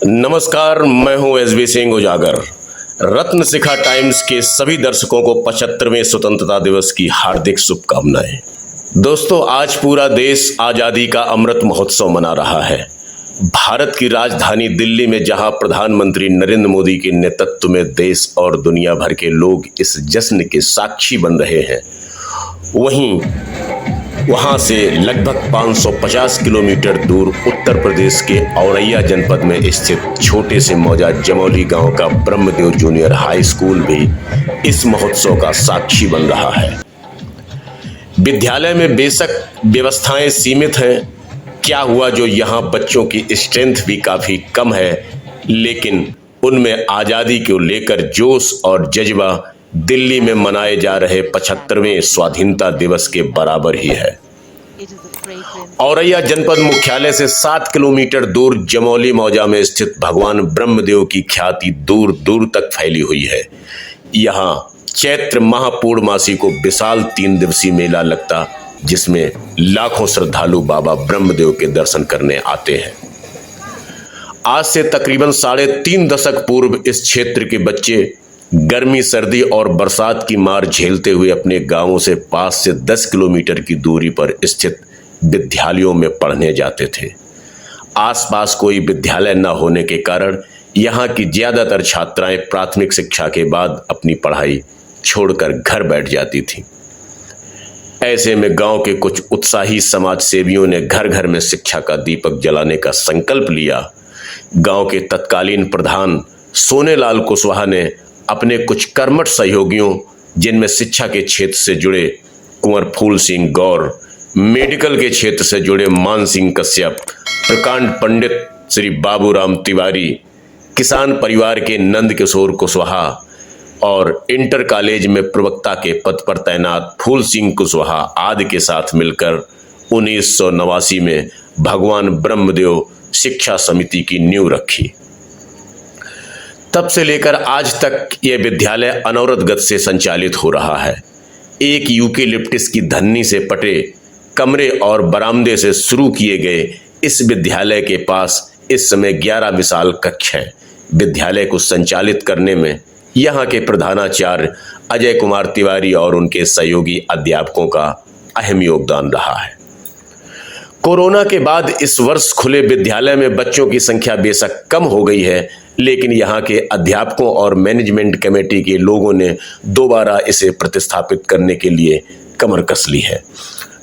नमस्कार, मैं हूं एसबी सिंह उजागर। रत्न शिखा टाइम्स के सभी दर्शकों को 75वें स्वतंत्रता दिवस की हार्दिक शुभकामनाएं। दोस्तों, आज पूरा देश आजादी का अमृत महोत्सव मना रहा है। भारत की राजधानी दिल्ली में जहां प्रधानमंत्री नरेंद्र मोदी के नेतृत्व में देश और दुनिया भर के लोग इस जश्न के साक्षी बन रहे हैं, वहीं वहां से लगभग 550 किलोमीटर दूर उत्तर प्रदेश के औरैया जनपद में स्थित छोटे से मौजा जमौली गांव का ब्रह्मदेव जूनियर हाई स्कूल भी इस महोत्सव का साक्षी बन रहा है। विद्यालय में बेशक व्यवस्थाएं सीमित हैं। क्या हुआ जो यहां बच्चों की स्ट्रेंथ भी काफी कम है, लेकिन उनमें आजादी को लेकर जोश और जज्बा दिल्ली में मनाए जा रहे 75वें स्वाधीनता दिवस के बराबर ही है। औरैया जनपद मुख्यालय से 7 किलोमीटर दूर जमौली मौजा में स्थित भगवान ब्रह्मदेव की ख्याति दूर दूर तक फैली हुई है। यहाँ चैत्र माह पूर्णमासी को विशाल 3 दिवसीय मेला लगता, जिसमें लाखों श्रद्धालु बाबा ब्रह्मदेव के दर्शन करने आते हैं। आज से तकरीबन 3.5 दशक पूर्व इस क्षेत्र के बच्चे गर्मी, सर्दी और बरसात की मार झेलते हुए अपने गांवों से 5 से 10 किलोमीटर की दूरी पर स्थित विद्यालयों में पढ़ने जाते थे। आसपास कोई विद्यालय न होने के कारण यहाँ की ज्यादातर छात्राएं प्राथमिक शिक्षा के बाद अपनी पढ़ाई छोड़कर घर बैठ जाती थीं। ऐसे में गांव के कुछ उत्साही समाज सेवियों ने घर घर में शिक्षा का दीपक जलाने का संकल्प लिया। गांव के तत्कालीन प्रधान सोनेलाल कुशवाहा ने अपने कुछ कर्मठ सहयोगियों, जिनमें शिक्षा के क्षेत्र से जुड़े कुंवर फूल सिंह गौर, मेडिकल के क्षेत्र से जुड़े मान सिंह कश्यप, प्रकांड पंडित श्री बाबूराम तिवारी, किसान परिवार के नंद किशोर कुशवाहा और इंटर कॉलेज में प्रवक्ता के पद पर तैनात फूल सिंह कुशवाहा आदि के साथ मिलकर 1989 में भगवान ब्रह्मदेव शिक्षा समिति की नींव रखी। तब से लेकर आज तक यह विद्यालय अनवरत गति से संचालित हो रहा है। एक यूकेलिप्टिस की धन्नी से पटे कमरे और बरामदे से शुरू किए गए इस विद्यालय के पास इस समय 11 विशाल कक्ष हैं। विद्यालय को संचालित करने में यहाँ के प्रधानाचार्य अजय कुमार तिवारी और उनके सहयोगी अध्यापकों का अहम योगदान रहा है। कोरोना के बाद इस वर्ष खुले विद्यालय में बच्चों की संख्या बेशक कम हो गई है, लेकिन यहाँ के अध्यापकों और मैनेजमेंट कमेटी के लोगों ने दोबारा इसे प्रतिस्थापित करने के लिए कमर कस ली है।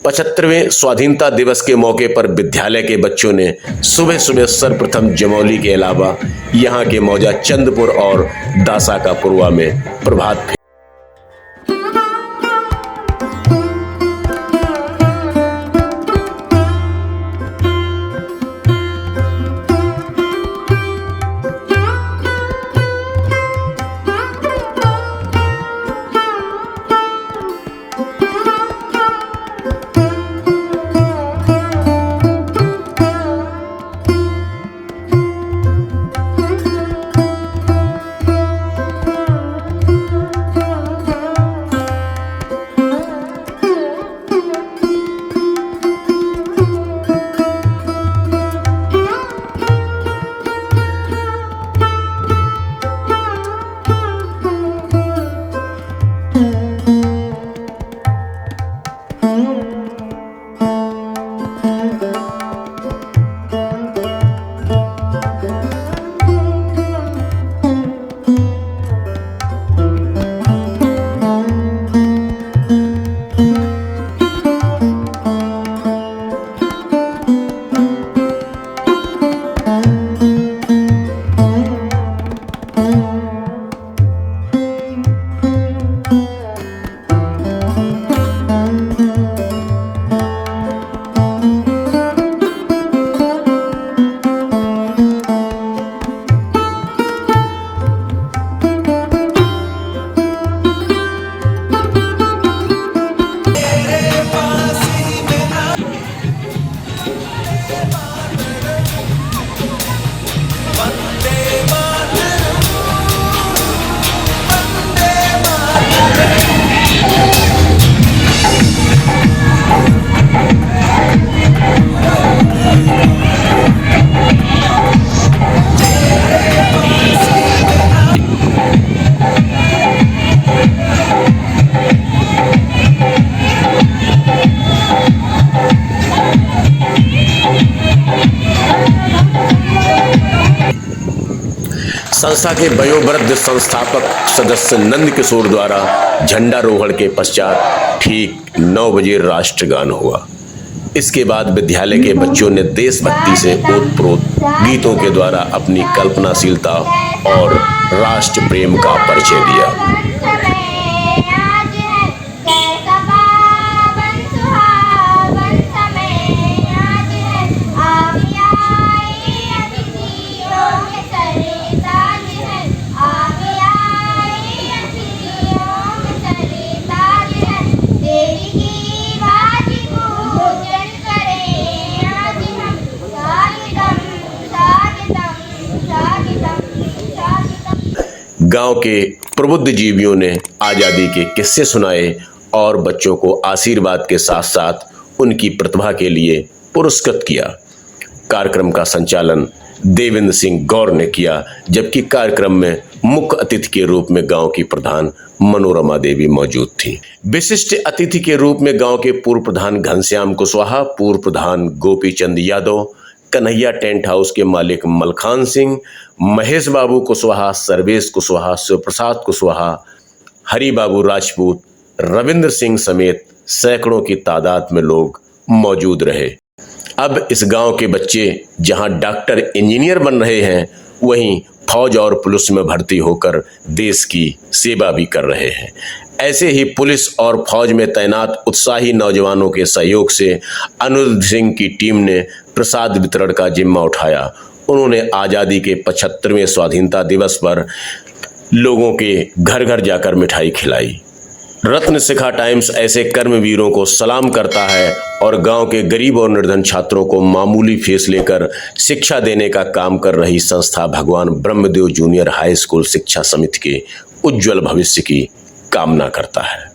75वें स्वाधीनता दिवस के मौके पर विद्यालय के बच्चों ने सुबह सुबह सर्वप्रथम जमौली के अलावा यहाँ के मौजा चंदपुर और दासा का पुरवा में प्रभात संस्था के वयोवृद्ध संस्थापक सदस्य नंद किशोर द्वारा झंडारोहण के पश्चात ठीक 9 बजे राष्ट्रगान हुआ। इसके बाद विद्यालय के बच्चों ने देशभक्ति से ओतप्रोत गीतों के द्वारा अपनी कल्पनाशीलता और राष्ट्र प्रेम का परिचय दिया। गांव के प्रबुद्ध जीवियों ने आज़ादी के किस्से सुनाए और बच्चों को आशीर्वाद के साथ साथ उनकी प्रतिभा के लिए पुरस्कृत किया। कार्यक्रम का संचालन देवेंद्र सिंह गौर ने किया, जबकि कार्यक्रम में मुख्य अतिथि के रूप में गांव की प्रधान मनोरमा देवी मौजूद थी। विशिष्ट अतिथि के रूप में गांव के पूर्व प्रधान घनश्याम कुशवाहा, पूर्व प्रधान गोपीचंद यादव, कन्हैया टेंट हाउस के मालिक मलखान सिंह, महेश बाबू कुशवाहा, सर्वेश कुशवाहा, शिवप्रसाद कुशवाहा, हरि बाबू राजपूत, रविंद्र सिंह समेत सैकड़ों की तादाद में लोग मौजूद रहे। अब इस गांव के बच्चे जहां डॉक्टर इंजीनियर बन रहे हैं, वहीं फौज और पुलिस में भर्ती होकर देश की सेवा भी कर रहे हैं। ऐसे ही पुलिस और फौज में तैनात उत्साही नौजवानों के सहयोग से अनुरुद्ध सिंह की टीम ने प्रसाद वितरण का जिम्मा उठाया। उन्होंने आज़ादी के 75वें स्वाधीनता दिवस पर लोगों के घर घर जाकर मिठाई खिलाई। रत्न शिखा टाइम्स ऐसे कर्मवीरों को सलाम करता है और गांव के गरीब और निर्धन छात्रों को मामूली फीस लेकर शिक्षा देने का काम कर रही संस्था भगवान ब्रह्मदेव जूनियर हाई स्कूल शिक्षा समिति के उज्जवल भविष्य की कामना करता है।